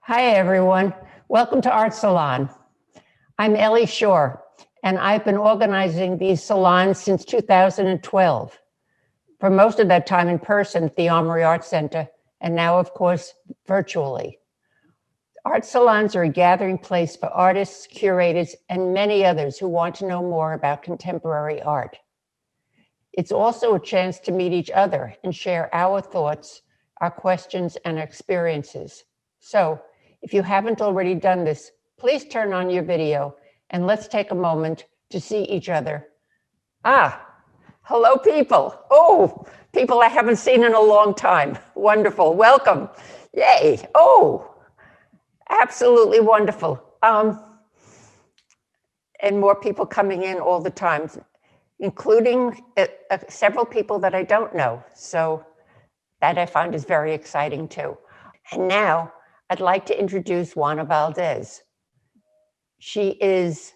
Hi, everyone. Welcome to Art Salon. I'm Ellie Shore, and I've been organizing these salons since 2012. For most of that time in person at the Armory Arts Center, and now, of course, virtually. Art salons are a gathering place for artists, curators, and many others who want to know more about contemporary art. It's also a chance to meet each other and share our thoughts, our questions, and our experiences. So, if you haven't already done this, please turn on your video and let's take a moment to see each other. Hello, people. Oh, people I haven't seen in a long time. Wonderful. Welcome. Yay. Oh, absolutely wonderful. And more people coming in all the time, including several people that I don't know. So that I find is very exciting too. And now I'd like to introduce Juana Valdes. She is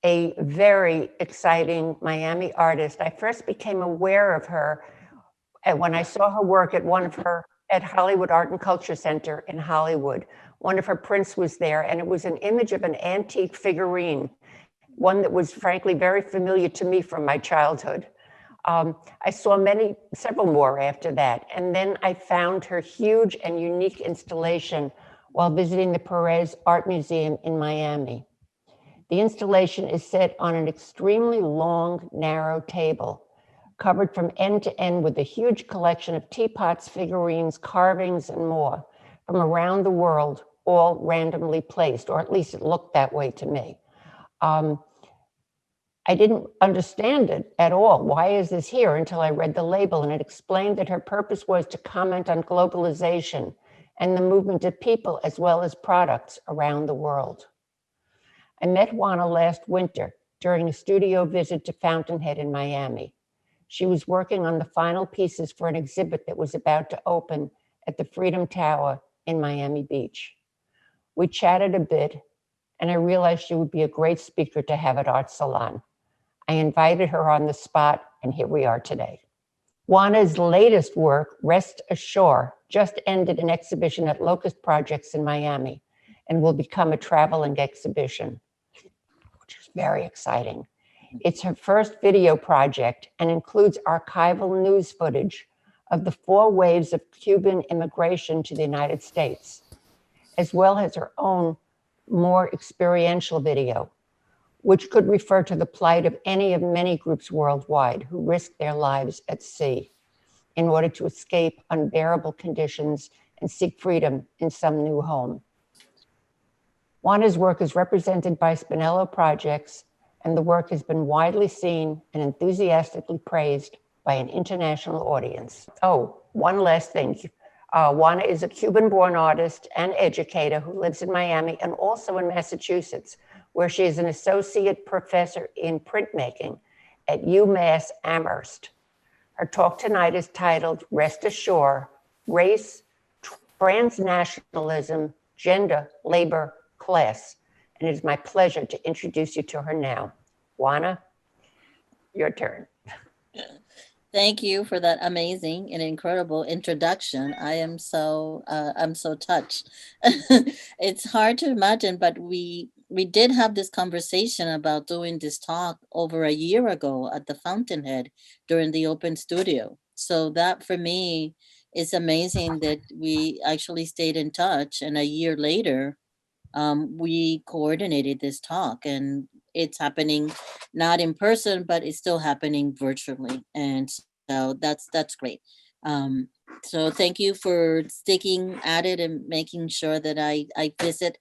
a very exciting Miami artist. I first became aware of her when I saw her work at Hollywood Art and Culture Center in Hollywood. One of her prints was there, and it was an image of an antique figurine, one that was frankly very familiar to me from my childhood. I saw several more after that. And then I found her huge and unique installation while visiting the Perez Art Museum in Miami. The installation is set on an extremely long, narrow table, covered from end to end with a huge collection of teapots, figurines, carvings, and more from around the world, all randomly placed, or at least it looked that way to me. I didn't understand it at all. Why is this here? Until I read the label, and it explained that her purpose was to comment on globalization and the movement of people as well as products around the world. I met Juana last winter during a studio visit to Fountainhead in Miami. She was working on the final pieces for an exhibit that was about to open at the Freedom Tower in Miami Beach. We chatted a bit, and I realized she would be a great speaker to have at Art Salon. I invited her on the spot, and here we are today. Juana's latest work, Rest Ashore, just ended an exhibition at Locust Projects in Miami and will become a traveling exhibition, which is very exciting. It's her first video project and includes archival news footage of the 4 waves of Cuban immigration to the United States, as well as her own more experiential video, which could refer to the plight of any of many groups worldwide who risk their lives at sea in order to escape unbearable conditions and seek freedom in some new home. Juana's work is represented by Spinello Projects, and the work has been widely seen and enthusiastically praised by an international audience. Oh, one last thing. Juana is a Cuban-born artist and educator who lives in Miami and also in Massachusetts, where she is an associate professor in printmaking at UMass Amherst. Her talk tonight is titled Rest Ashore, Race, Trans-Nationalism, Gender, Labor, Class. And it is my pleasure to introduce you to her now. Juana, your turn. Thank you for that amazing and incredible introduction. I'm so touched. It's hard to imagine, but we did have this conversation about doing this talk over a year ago at the Fountainhead during the open studio. So that for me is amazing that we actually stayed in touch, and a year later, we coordinated this talk, and it's happening not in person, but it's still happening virtually, and so that's great. So thank you for sticking at it and making sure that I visit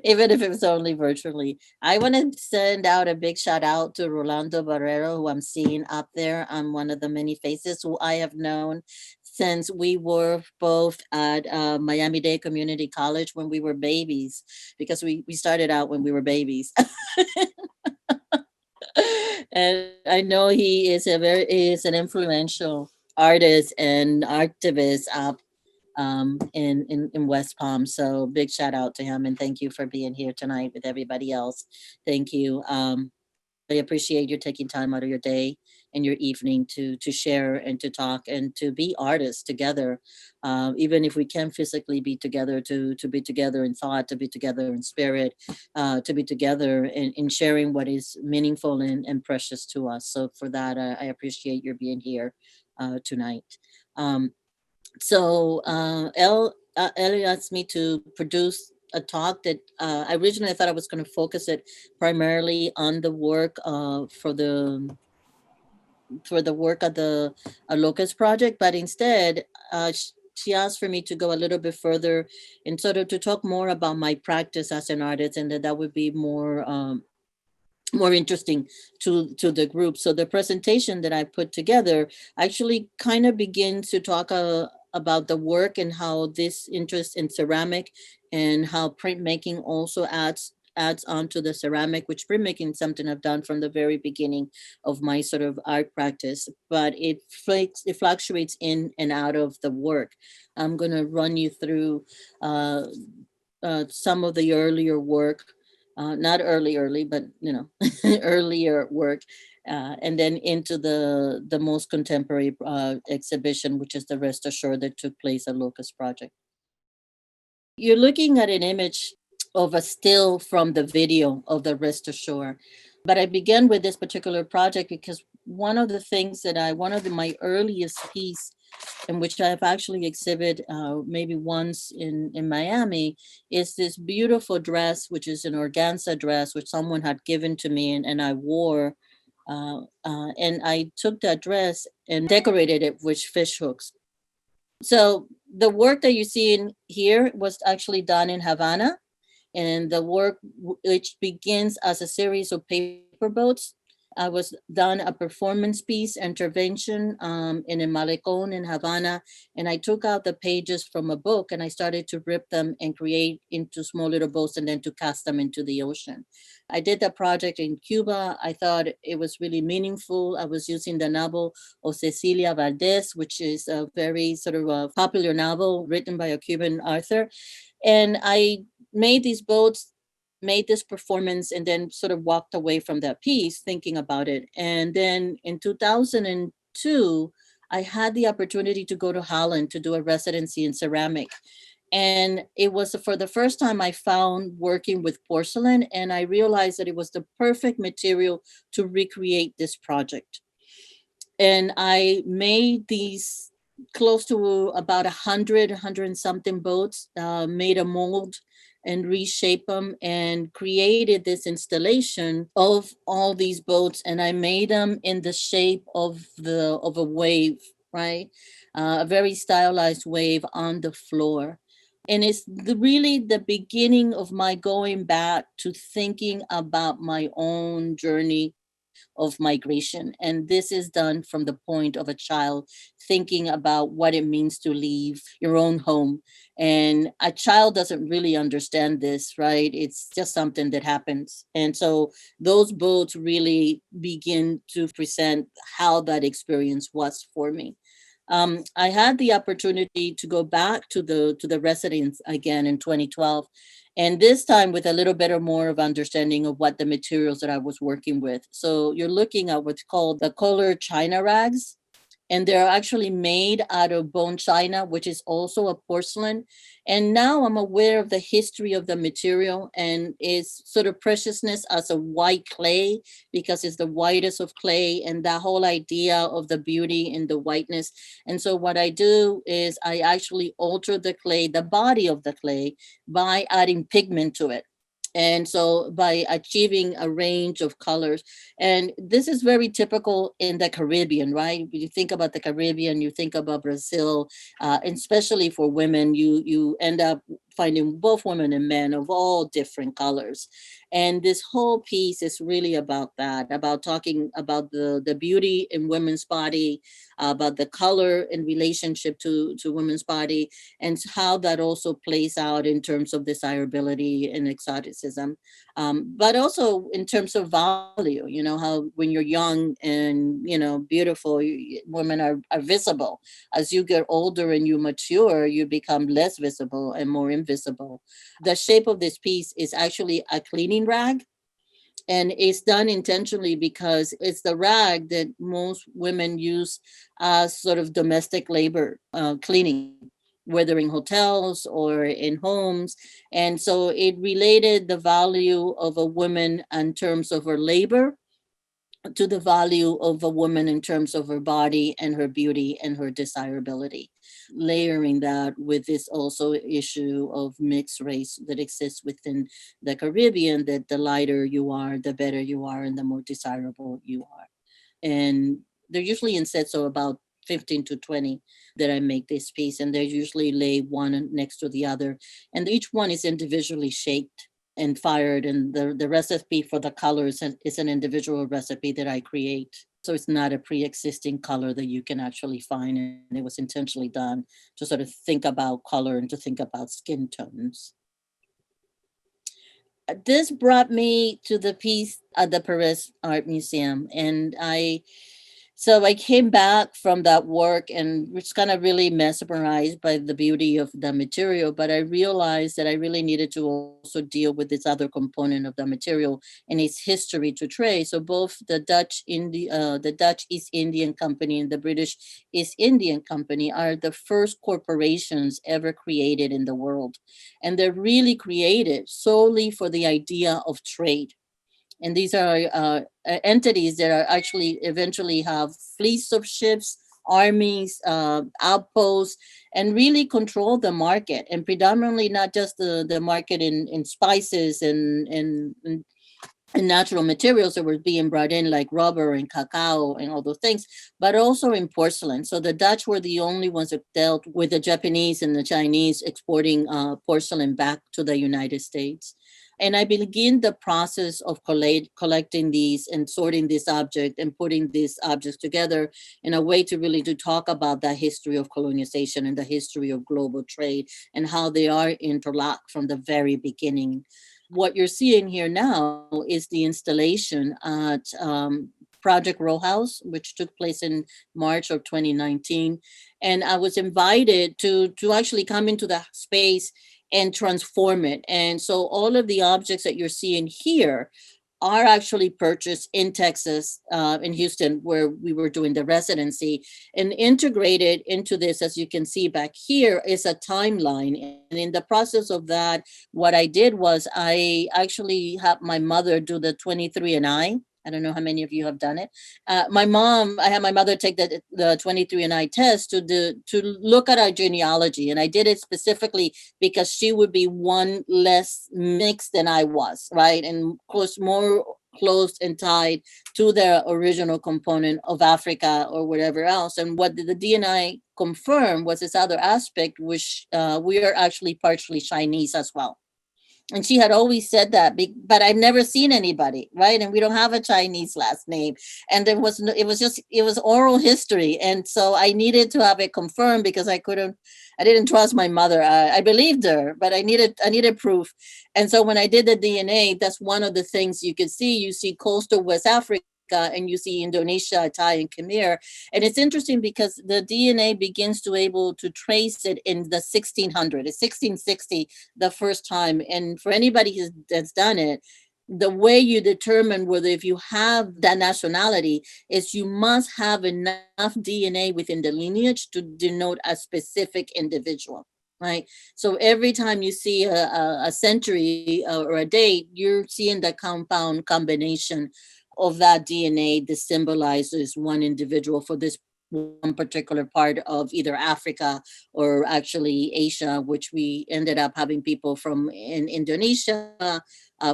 even if it was only virtually. I want to send out a big shout out to Rolando Barrero, who I'm seeing up there on one of the many faces, who I have known since we were both at Miami-Dade Community College when we were babies, because we started out when we were babies. And I know he is an influential artist and activist up in West Palm. So big shout out to him, and thank you for being here tonight with everybody else. Thank you. appreciate you taking time out of your day and your evening to share and to talk and to be artists together, even if we can't physically be together, to be together in thought, to be together in spirit, to be together in sharing what is meaningful and precious to us. So for that, I appreciate your being here tonight. Um, Ellie asked me to produce a talk that I originally thought I was going to focus it primarily on the work for the work of the Locust Project, but instead, she asked for me to go a little bit further and sort of to talk more about my practice as an artist, and that would be more interesting to the group. So the presentation that I put together actually kind of begins to talk about the work and how this interest in ceramic and how printmaking also adds on to the ceramic, which printmaking is something I've done from the very beginning of my sort of art practice, but it fluctuates in and out of the work. I'm going to run you through some of the earlier work, not early, but earlier work, and then into the most contemporary exhibition, which is the Rest Ashore that took place at Locust Project. You're looking at an image of a still from the video of the Rest Ashore. But I began with this particular project because one of the things that my earliest piece in which I've actually exhibited maybe once in Miami, is this beautiful dress, which is an organza dress, which someone had given to me and I wore. And I took that dress and decorated it with fish hooks. So the work that you see in here was actually done in Havana, and the work which begins as a series of paper boats. I was done a performance piece intervention in a malecon in Havana, and I took out the pages from a book and I started to rip them and create into small little boats and then to cast them into the ocean. I did that project in Cuba. I thought it was really meaningful. I was using the novel of Juana Valdes, which is a very sort of a popular novel written by a Cuban author. And I made these boats, made this performance, and then sort of walked away from that piece thinking about it. And then in 2002, I had the opportunity to go to Holland to do a residency in ceramic. And it was for the first time I found working with porcelain, and I realized that it was the perfect material to recreate this project. And I made these close to about 100 and something boats, made a mold and reshape them and created this installation of all these boats. And I made them in the shape of a wave, right? A very stylized wave on the floor. And it's really the beginning of my going back to thinking about my own journey of migration. And this is done from the point of a child thinking about what it means to leave your own home. And a child doesn't really understand this, right? It's just something that happens. And so those boats really begin to present how that experience was for me. I had the opportunity to go back to the residence again in 2012, and this time with a little bit or more of understanding of what the materials that I was working with. So you're looking at what's called the colored china rags, and they're actually made out of bone china, which is also a porcelain. And now I'm aware of the history of the material and its sort of preciousness as a white clay, because it's the whitest of clay, and that whole idea of the beauty in the whiteness. And so what I do is I actually alter the clay, the body of the clay, by adding pigment to it. And so by achieving a range of colors, and this is very typical in the Caribbean, right? When you think about the Caribbean, you think about Brazil, and especially for women, you end up finding both women and men of all different colors. And this whole piece is really about that, about talking about the beauty in women's body, about the color in relationship to women's body, and how that also plays out in terms of desirability and exoticism. But also in terms of value, how when you're young and, beautiful, women are visible. As you get older and you mature, you become less visible and more invisible. The shape of this piece is actually a cleaning rag. And it's done intentionally because it's the rag that most women use as sort of domestic labor, cleaning, whether in hotels or in homes. And so it related the value of a woman in terms of her labor to the value of a woman in terms of her body and her beauty and her desirability, layering that with this also issue of mixed race that exists within the Caribbean, that the lighter you are, the better you are, and the more desirable you are. And they're usually in sets of about 15 to 20 that I make this piece, and they usually lay one next to the other, and each one is individually shaped and fired, and the recipe for the colors is an individual recipe that I create. So it's not a pre-existing color that you can actually find, and it was intentionally done to sort of think about color and to think about skin tones. This brought me to the piece at the Paris Art Museum, and I came back from that work and was kind of really mesmerized by the beauty of the material, but I realized that I really needed to also deal with this other component of the material and its history to trace. So both the Dutch East Indian Company and the British East Indian Company are the first corporations ever created in the world, and they're really created solely for the idea of trade. And these are entities that are actually eventually have fleets of ships, armies, outposts, and really control the market, and predominantly not just the market in spices and natural materials that were being brought in, like rubber and cacao and all those things, but also in porcelain. So the Dutch were the only ones that dealt with the Japanese and the Chinese exporting porcelain back to the United States. And I begin the process of collecting these and sorting this object and putting these objects together in a way to really to talk about the history of colonization and the history of global trade and how they are interlocked from the very beginning. What you're seeing here now is the installation at Project Row House, which took place in March of 2019. And I was invited to actually come into the space and transform it. And so all of the objects that you're seeing here are actually purchased in Texas, in Houston, where we were doing the residency, and integrated into this, as you can see back here, is a timeline. And in the process of that, what I did was I actually had my mother do the 23andMe. I don't know how many of you have done it. I had my mother take the 23andMe test to look at our genealogy. And I did it specifically because she would be one less mixed than I was, right? And of course, more close and tied to the original component of Africa or whatever else. And what the DNA confirmed was this other aspect, which we are actually partially Chinese as well. And she had always said that, but I've never seen anybody, right? And we don't have a Chinese last name. And it was oral history. And so I needed to have it confirmed because I didn't trust my mother. I believed her, but I needed proof. And so when I did the DNA, that's one of the things you could see. You see coastal West Africa, and you see Indonesia, Thai, and Khmer. And it's interesting because the DNA begins to able to trace it in the 1600s. It's 1660 the first time. And for anybody that's done it, the way you determine whether if you have that nationality is you must have enough DNA within the lineage to denote a specific individual. Right. So every time you see a century or a date, you're seeing the compound combination of that DNA that symbolizes one individual for this one particular part of either Africa or actually Asia, which we ended up having people from in Indonesia,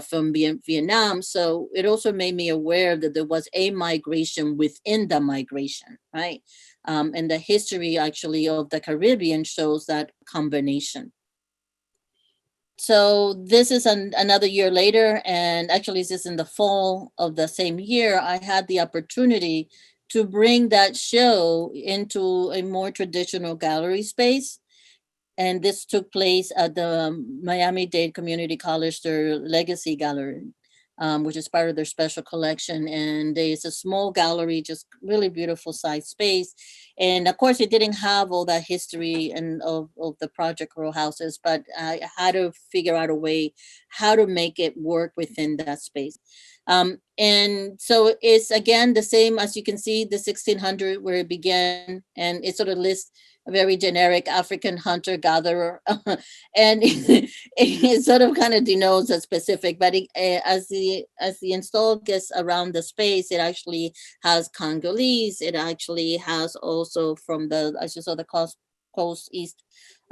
from Vietnam. So it also made me aware that there was a migration within the migration, right? And the history actually of the Caribbean shows that combination. So this is another year later, and actually this is in the fall of the same year, I had the opportunity to bring that show into a more traditional gallery space. And this took place at the Miami-Dade Community College, their Legacy Gallery. which is part of their special collection. And there's a small gallery, just really beautiful size space. And of course, it didn't have all that history and of the project row houses, but I had to figure out a way how to make it work within that space. And so it's again the same as you can see the 1600 where it began, and it sort of lists a very generic African hunter gatherer, and it sort of kind of denotes a specific. But as the install gets around the space, it actually has Congolese. It actually has also from the, as you saw, the coast east,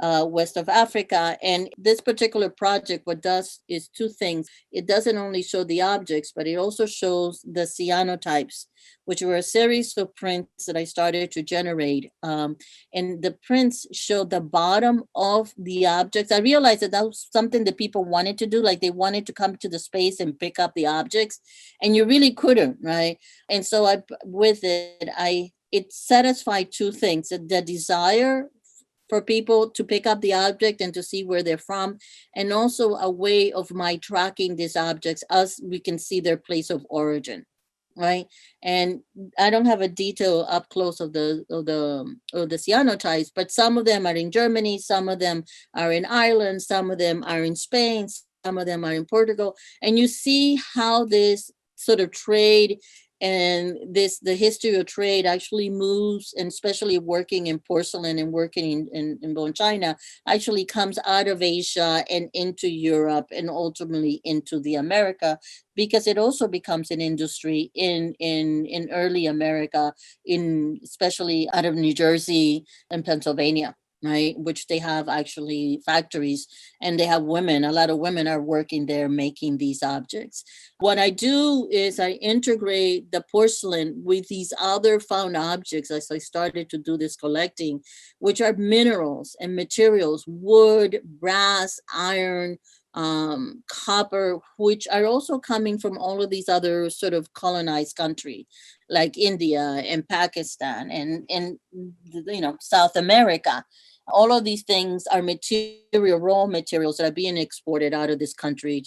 west of Africa. And this particular project, what does is two things. It doesn't only show the objects, but it also shows the cyanotypes, which were a series of prints that I started to generate. And the prints show the bottom of the objects. I realized that that was something that people wanted to do, like they wanted to come to the space and pick up the objects, and you really couldn't, right? And so it satisfied two things: the desire for people to pick up the object and to see where they're from, and also a way of my tracking these objects as we can see their place of origin, right? And I don't have a detail up close of the cyanotypes, but some of them are in Germany, some of them are in Ireland, some of them are in Spain, some of them are in Portugal, and you see how this sort of trade and the history of trade actually moves, and especially working in porcelain and working in bone china, actually comes out of Asia and into Europe and ultimately into the America, because it also becomes an industry in early America, in especially out of New Jersey and Pennsylvania, right? Which they have actually factories, and they have women, a lot of women are working there making these objects. What I do is I integrate the porcelain with these other found objects as I started to do this collecting, which are minerals and materials, wood, brass, iron, copper, which are also coming from all of these other sort of colonized countries like India and Pakistan and South America. All of these things are raw materials that are being exported out of this country,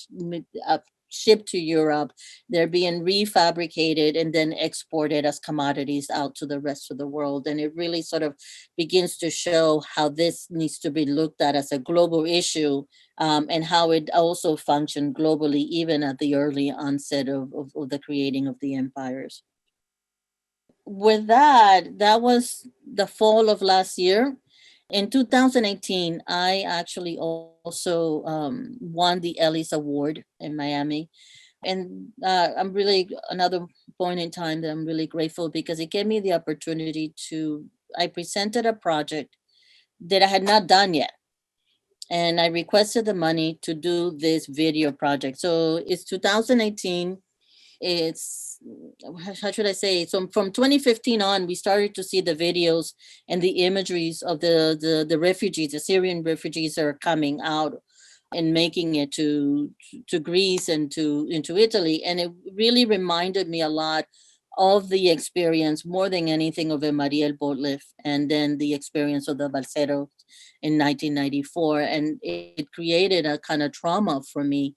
shipped to Europe. They're being refabricated and then exported as commodities out to the rest of the world. And it really sort of begins to show how this needs to be looked at as a global issue, and how it also functioned globally, even at the early onset of the creating of the empires. With that was the fall of last year. In 2018, I actually also won the Ellis Award in Miami. And I'm really, another point in time that I'm really grateful, because it gave me the opportunity I presented a project that I had not done yet. And I requested the money to do this video project. So it's 2018. It's, how should I say? So from 2015 on, we started to see the videos and the imageries of the refugees, the Syrian refugees are coming out and making it to Greece and into Italy. And it really reminded me a lot of the experience, more than anything, of a Mariel Botlif, and then the experience of the Balseros in 1994. And it created a kind of trauma for me,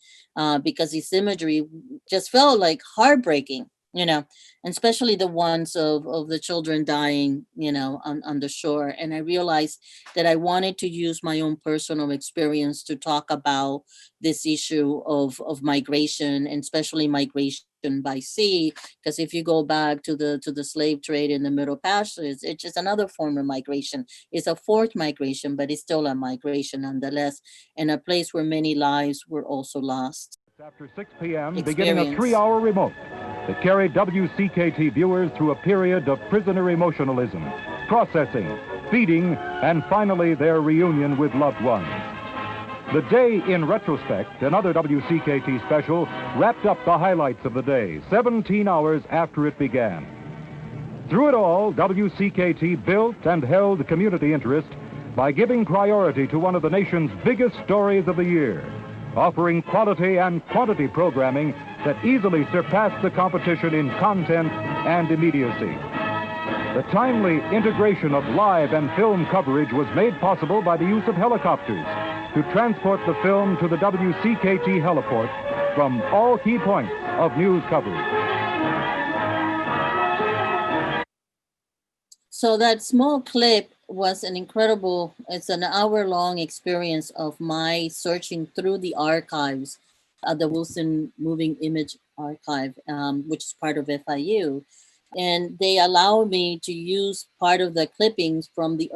because this imagery just felt like heartbreaking, and especially the ones of the children dying, on the shore. And I realized that I wanted to use my own personal experience to talk about this issue of migration, and especially migration by sea, because if you go back to the slave trade in the Middle Passage, it's just another form of migration. It's a fourth migration, but it's still a migration nonetheless, and a place where many lives were also lost. After 6 p.m., beginning a 3-hour remote that carried WCKT viewers through a period of prisoner emotionalism, processing, feeding, and finally their reunion with loved ones. The Day in Retrospect, another WCKT special, wrapped up the highlights of the day, 17 hours after it began. Through it all, WCKT built and held community interest by giving priority to one of the nation's biggest stories of the year, offering quality and quantity programming that easily surpassed the competition in content and immediacy. The timely integration of live and film coverage was made possible by the use of helicopters to transport the film to the WCKT heliport from all key points of news coverage. So that small clip was an incredible, it's an hour-long experience of my searching through the archives of the Wilson Moving Image Archive, which is part of FIU. And they allow me to use part of the clippings from the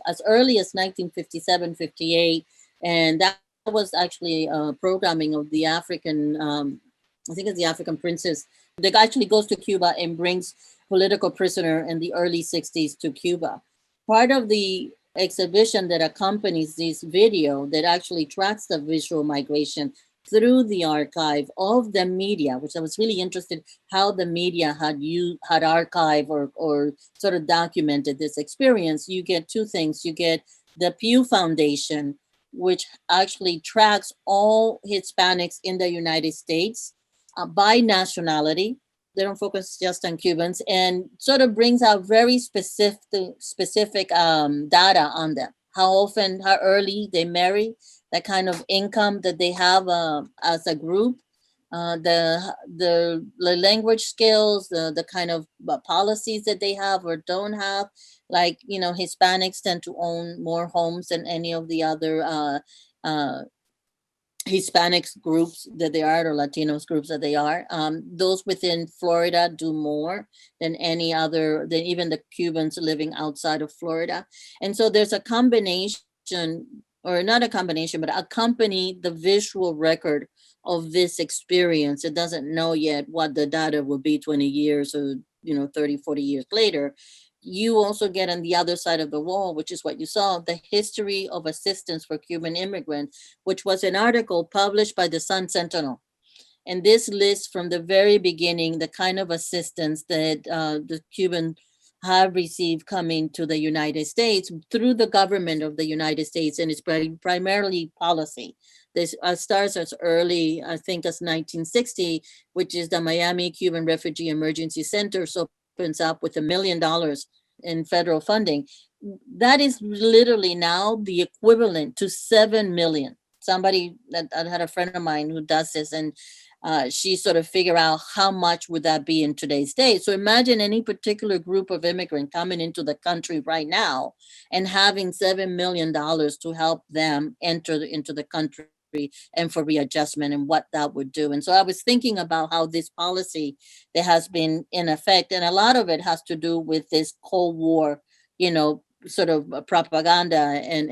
as early as 1957, 58. And that was actually programming of the African, I think it's the African princess, that actually goes to Cuba and brings political prisoner in the early 60s to Cuba. Part of the exhibition that accompanies this video that actually tracks the visual migration through the archive of the media, which I was really interested how the media had archived or sort of documented this experience. You get two things. You get the Pew Foundation, which actually tracks all Hispanics in the United States by nationality. They don't focus just on Cubans, and sort of brings out very specific data on them. How often, how early they marry, that kind of income that they have as a group, the language skills, the kind of policies that they have or don't have. Like, you know, Hispanics tend to own more homes than any of the other Hispanics groups that they are, or Latinos groups that they are. Those within Florida do more than any other, than even the Cubans living outside of Florida. And so there's a combination, or not a combination, but accompany the visual record of this experience. It doesn't know yet what the data will be 20 years or 30, 40 years later. You also get on the other side of the wall, which is what you saw, the history of assistance for Cuban immigrants, which was an article published by the Sun Sentinel. And this lists from the very beginning the kind of assistance that the Cuban have received coming to the United States through the government of the United States, and it's primarily policy. This starts as early, I think, as 1960, which is the Miami Cuban Refugee Emergency Center. So opens up with $1 million in federal funding. That is literally now the equivalent to 7 million. Somebody that I had a friend of mine who does this, and she sort of figure out how much would that be in today's day. So imagine any particular group of immigrant coming into the country right now and having $7 million to help them enter into the country and for readjustment and what that would do. And so I was thinking about how this policy that has been in effect, and a lot of it has to do with this Cold War, sort of propaganda and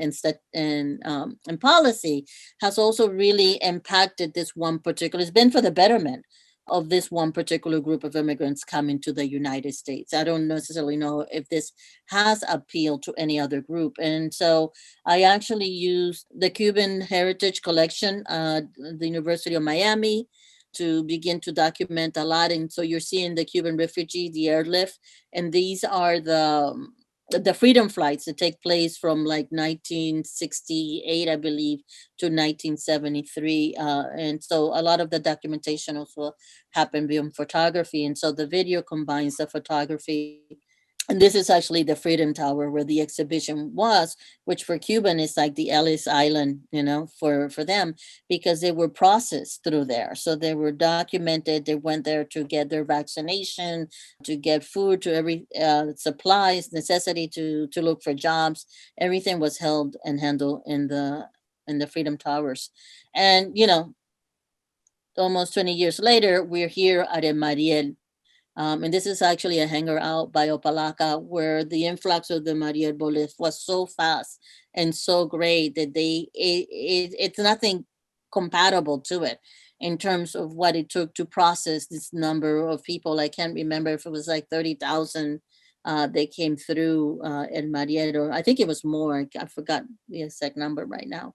policy, has also really impacted this one particular, it's been for the betterment of this one particular group of immigrants coming to the United States. I don't necessarily know if this has appealed to any other group. And so I actually used the Cuban Heritage Collection, the University of Miami, to begin to document a lot. And so you're seeing the Cuban refugee, the airlift, and these are the freedom flights that take place from like 1968, I believe, to 1973. And so a lot of the documentation also happened beyond photography. And so the video combines the photography. And this is actually the Freedom Tower where the exhibition was, which for Cuban is like the Ellis Island, for them, because they were processed through there. So they were documented. They went there to get their vaccination, to get food, to every supplies, necessity to look for jobs. Everything was held and handled in the Freedom Towers. And, almost 20 years later, we're here at El Mariel. And this is actually a hangar out by Opalaca, where the influx of the Mariel Bolívar was so fast and so great that it's nothing compatible to it in terms of what it took to process this number of people. I can't remember if it was like 30,000 they came through El Mariel, or I think it was more. I forgot the exact number right now.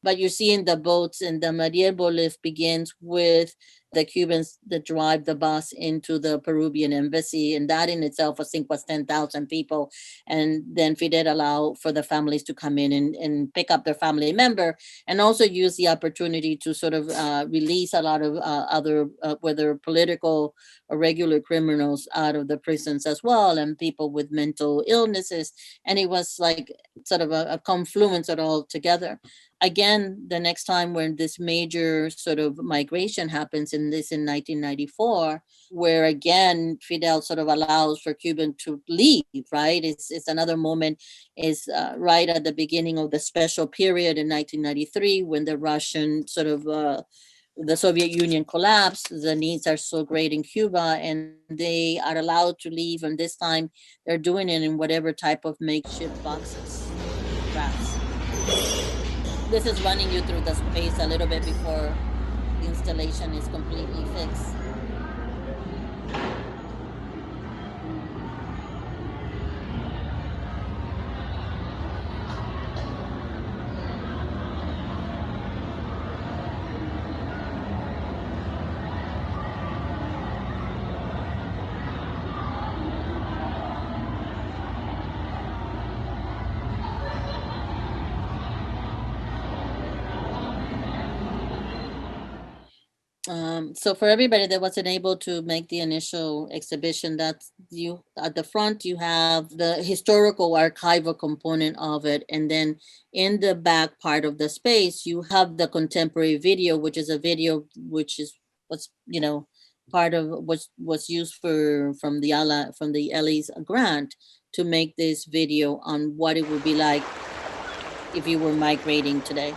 But you're seeing the boats, and the Mariel Bolívar begins with the Cubans that drive the bus into the Peruvian embassy. And that in itself, I think, was 10,000 people. And then Fidel allowed for the families to come in and pick up their family member, and also use the opportunity to sort of release a lot of other, whether political or regular criminals out of the prisons as well, and people with mental illnesses. And it was like sort of a confluence of it all together. again, the next time when this major sort of migration happens in 1994, where again Fidel sort of allows for Cuban to leave, right? It's another moment, is right at the beginning of the special period in 1993 when the Russian sort of the Soviet Union collapsed. The needs are so great in Cuba, and they are allowed to leave. And this time, they're doing it in whatever type of makeshift boxes, wraps. This is running you through the space a little bit before the installation is completely fixed. So for everybody that wasn't able to make the initial exhibition, that's you at the front, you have the historical archival component of it. And then in the back part of the space, you have the contemporary video, which is a video, which is what's, part of what was used from the Ellie's grant to make this video on what it would be like if you were migrating today.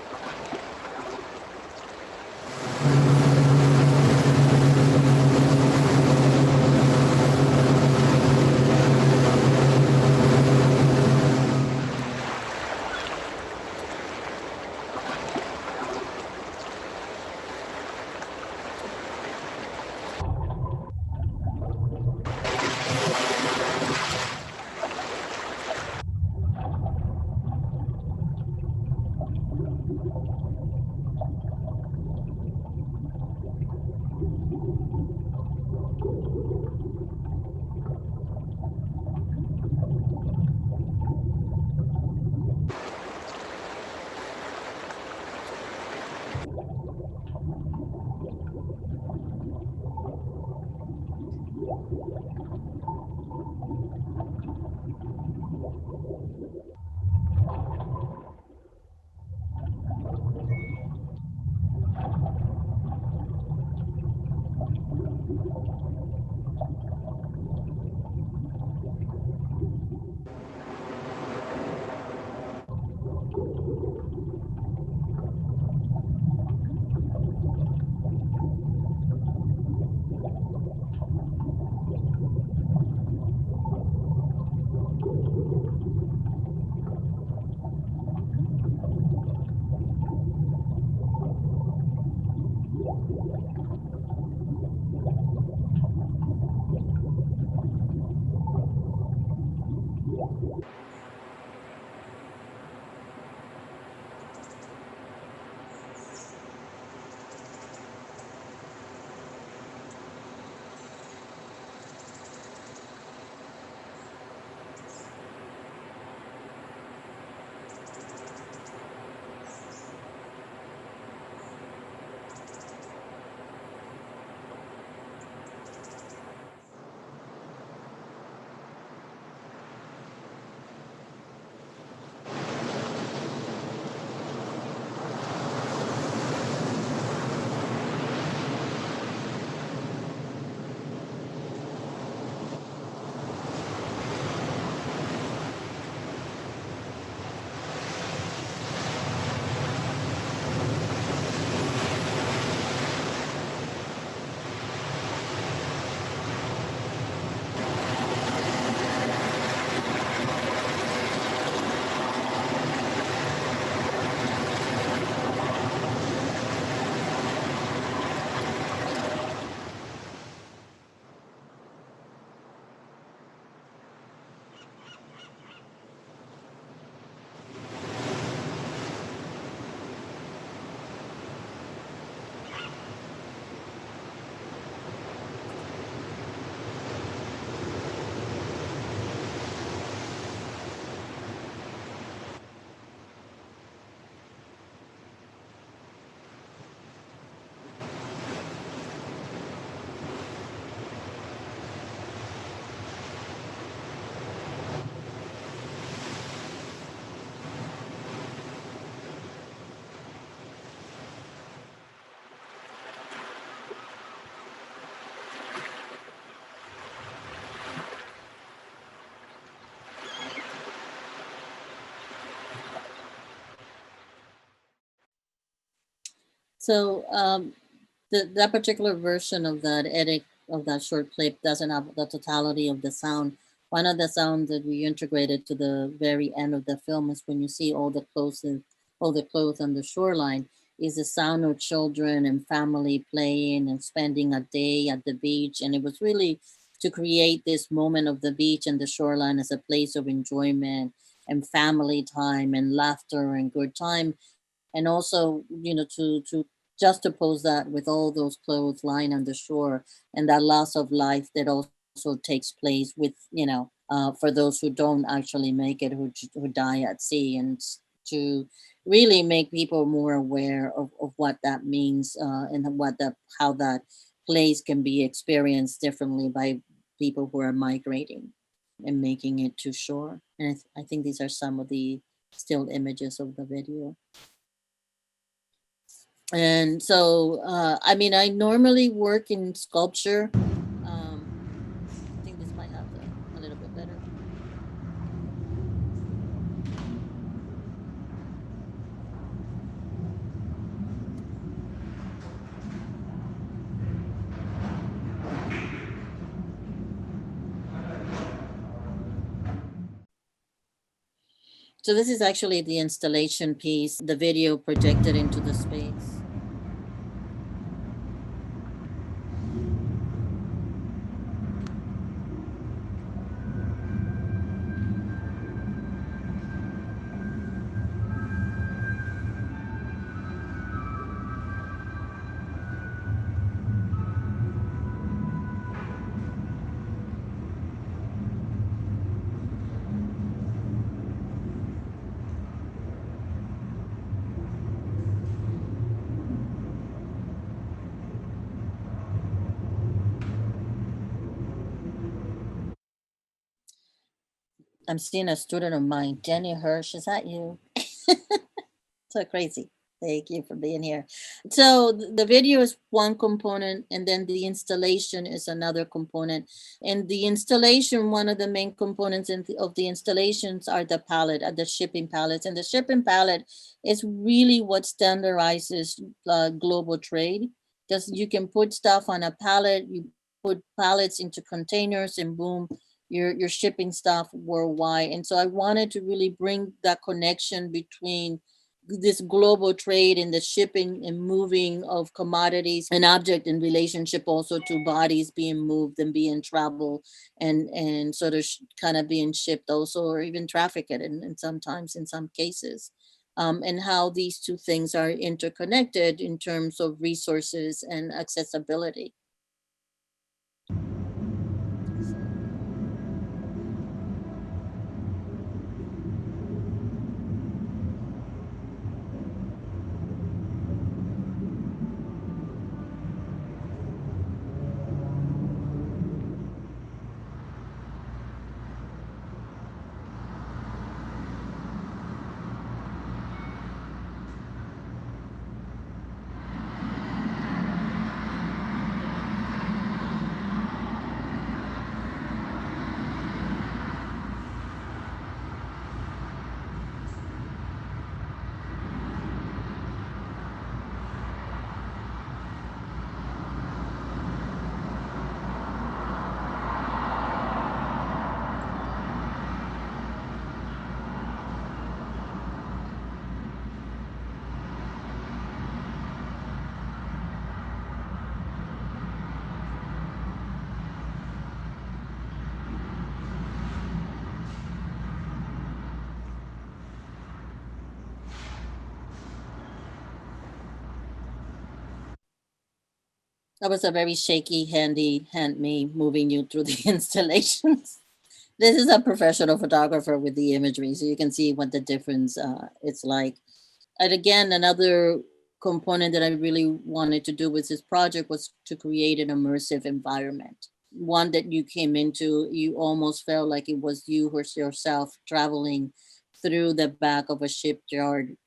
So that particular version of that edit of that short clip doesn't have the totality of the sound. One of the sounds that we integrated to the very end of the film is when you see all the clothes on the shoreline is the sound of children and family playing and spending a day at the beach. And it was really to create this moment of the beach and the shoreline as a place of enjoyment and family time and laughter and good time. And also, to juxtapose that with all those clothes lying on the shore and that loss of life that also takes place with, for those who don't actually make it, who die at sea, and to really make people more aware of what that means, and how that place can be experienced differently by people who are migrating and making it to shore. And I think these are some of the still images of the video. And so, I mean, I normally work in sculpture. I think this might have a little bit better. So this is actually the installation piece, the video projected into the space. I'm seeing a student of mine, Jenny Hirsch. Is that you? So crazy. Thank you for being here. So the video is one component, and then the installation is another component. And the installation, one of the main components of the installations are the pallet, the shipping pallets. And the shipping pallet is really what standardizes global trade. Because you can put stuff on a pallet, you put pallets into containers, and boom, you're shipping stuff worldwide. And so I wanted to really bring that connection between this global trade and the shipping and moving of commodities and object in relationship also to bodies being moved and being traveled and sort of kind of being shipped also, or even trafficked and sometimes in some cases, and how these two things are interconnected in terms of resources and accessibility. That was a very shaky, hand me moving you through the installations. This is a professional photographer with the imagery, so you can see what the difference it's like. And again, another component that I really wanted to do with this project was to create an immersive environment. One that you came into, you almost felt like it was you or yourself traveling through the back of a shipyard,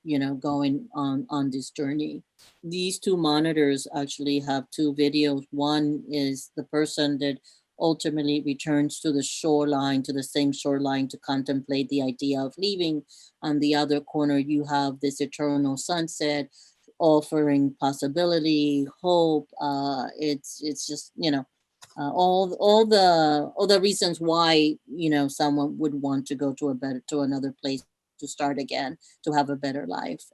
going on this journey. These two monitors actually have two videos. One is the person that ultimately returns to the shoreline, to the same shoreline, to contemplate the idea of leaving. On the other corner, you have this eternal sunset offering possibility, hope. It's just, all the reasons why, someone would want to go to another place to start again, to have a better life.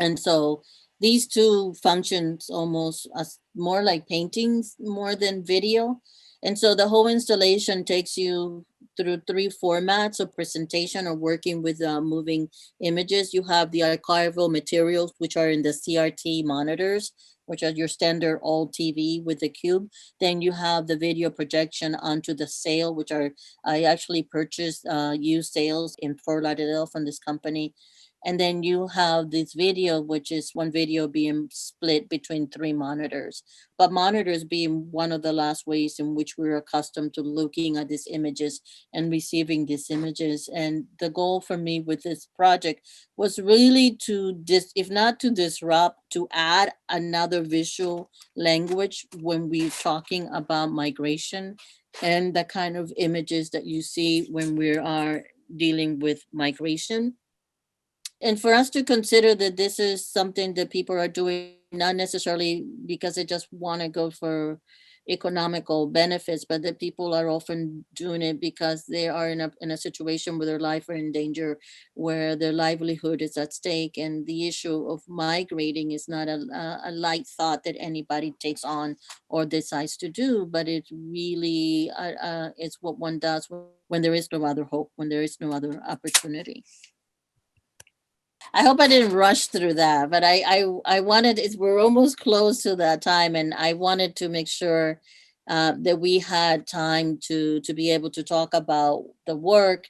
And so these two functions almost as more like paintings more than video. And so the whole installation takes you through three formats of presentation or working with moving images. You have the archival materials, which are in the CRT monitors, which are your standard all TV with the cube. Then you have the video projection onto the sail, which are, I actually purchased used sails in Fort Lauderdale from this company. And then you have this video, which is one video being split between three monitors, but monitors being one of the last ways in which we're accustomed to looking at these images and receiving these images. And the goal for me with this project was really to, if not to disrupt, to add another visual language when we're talking about migration and the kind of images that you see when we are dealing with migration. And for us to consider that this is something that people are doing not necessarily because they just want to go for economical benefits, but that people are often doing it because they are in a situation where their life are in danger, where their livelihood is at stake. And the issue of migrating is not a light thought that anybody takes on or decides to do, but it really it's what one does when there is no other hope, when there is no other opportunity. I hope I didn't rush through that, but I wanted, we're almost close to that time, and I wanted to make sure that we had time to be able to talk about the work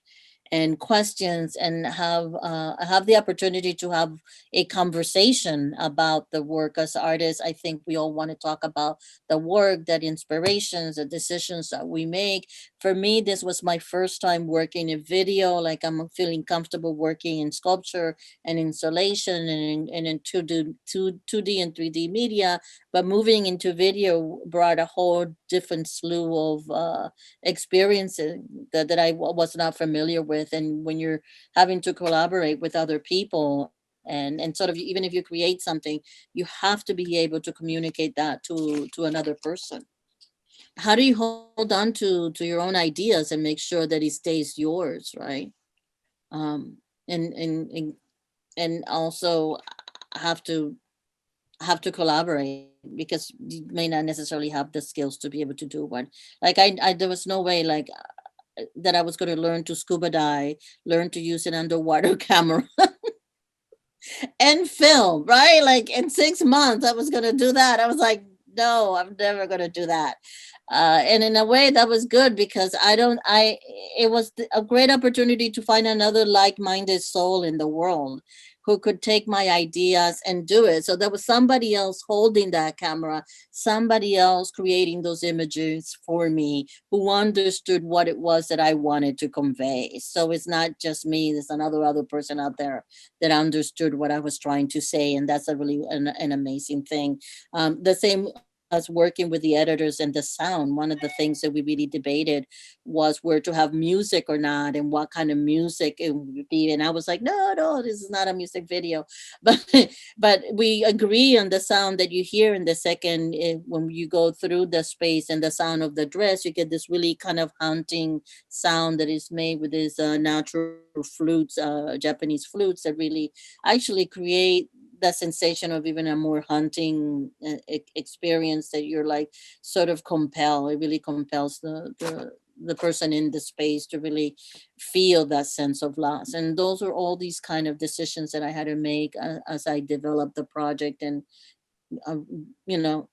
and questions, and have the opportunity to have a conversation about the work. As artists, I think we all want to talk about the work, that inspirations, the decisions that we make. For me, this was my first time working in video. Like, I'm feeling comfortable working in sculpture and installation and in 2D and 3D media, but moving into video brought a whole different slew of experiences that I was not familiar with. And when you're having to collaborate with other people, and sort of, even if you create something, you have to be able to communicate that to another person. How do you hold on to your own ideas and make sure that it stays yours, right? um and and and, and also have to collaborate, because you may not necessarily have the skills to be able to do one. Like, I there was no way, like, that I was going to learn to scuba dive, learn to use an underwater camera and film, right? Like, in 6 months, I was going to do that. I was like, no, I'm never going to do that. And in a way that was good, because it was a great opportunity to find another like-minded soul in the world who could take my ideas and do it. So there was somebody else holding that camera, somebody else creating those images for me, who understood what it was that I wanted to convey. So it's not just me, there's another other person out there that understood what I was trying to say. And that's a really an amazing thing. The same as working with the editors and the sound. One of the things that we really debated was where to have music or not, and what kind of music it would be. And I was like, no, this is not a music video. But we agree on the sound that you hear in the second, when you go through the space, and the sound of the dress, you get this really kind of haunting sound that is made with these natural flutes, Japanese flutes, that really actually create that sensation of even a more haunting experience, that you're like sort of compelled. It really compels the person in the space to really feel that sense of loss. And those are all these kind of decisions that I had to make as I developed the project, and uh, you know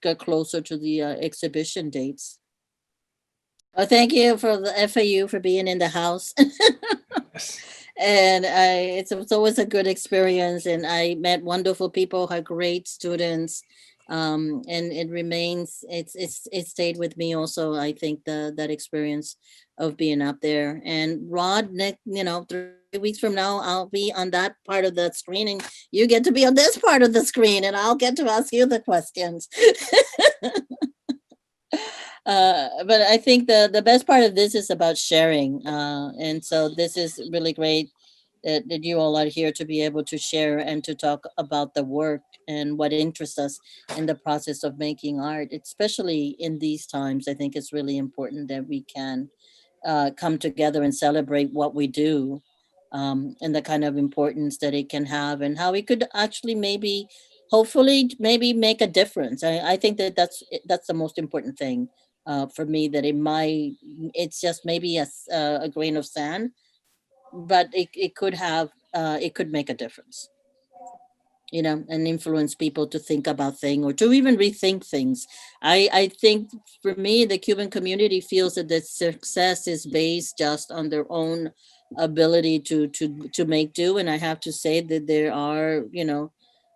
got closer to the exhibition dates. Well, thank you for the FAU for being in the house. And it's always a good experience, and I met wonderful people, had great students, and it stayed with me also. I think that experience of being up there. And Rod, 3 weeks from now, I'll be on that part of the screen, and you get to be on this part of the screen, and I'll get to ask you the questions. But I think the best part of this is about sharing, and so this is really great that you all are here to be able to share and to talk about the work and what interests us in the process of making art, especially in these times. I think it's really important that we can come together and celebrate what we do, and the kind of importance that it can have, and how it could actually maybe, hopefully, maybe make a difference. I think that that's the most important thing for me. That it's just maybe a grain of sand, but it could have it could make a difference, and influence people to think about things or to even rethink things. I think for me, the Cuban community feels that the success is based just on their own ability to make do. And I have to say that there are,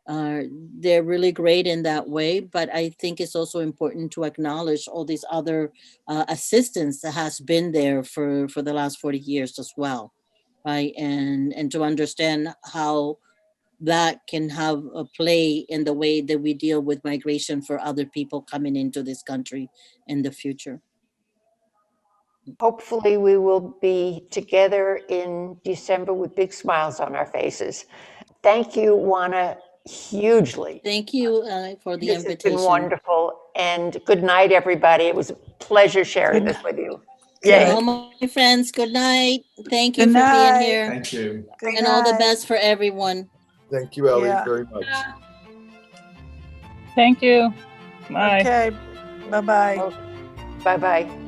uh, they're really great in that way. But I think it's also important to acknowledge all these other assistance that has been there for the last 40 years as well, right? And to understand how that can have a play in the way that we deal with migration for other people coming into this country in the future. Hopefully we will be together in December with big smiles on our faces. Thank you, Juana, hugely. Thank you for the invitation. This has been wonderful. And good night, everybody. It was a pleasure sharing this with you. Yeah. All my friends, good night. Thank you for being here. Thank you. And all the best for everyone. Thank you, Ellie, very much. Thank you. Bye. Okay. Bye-bye. Bye-bye.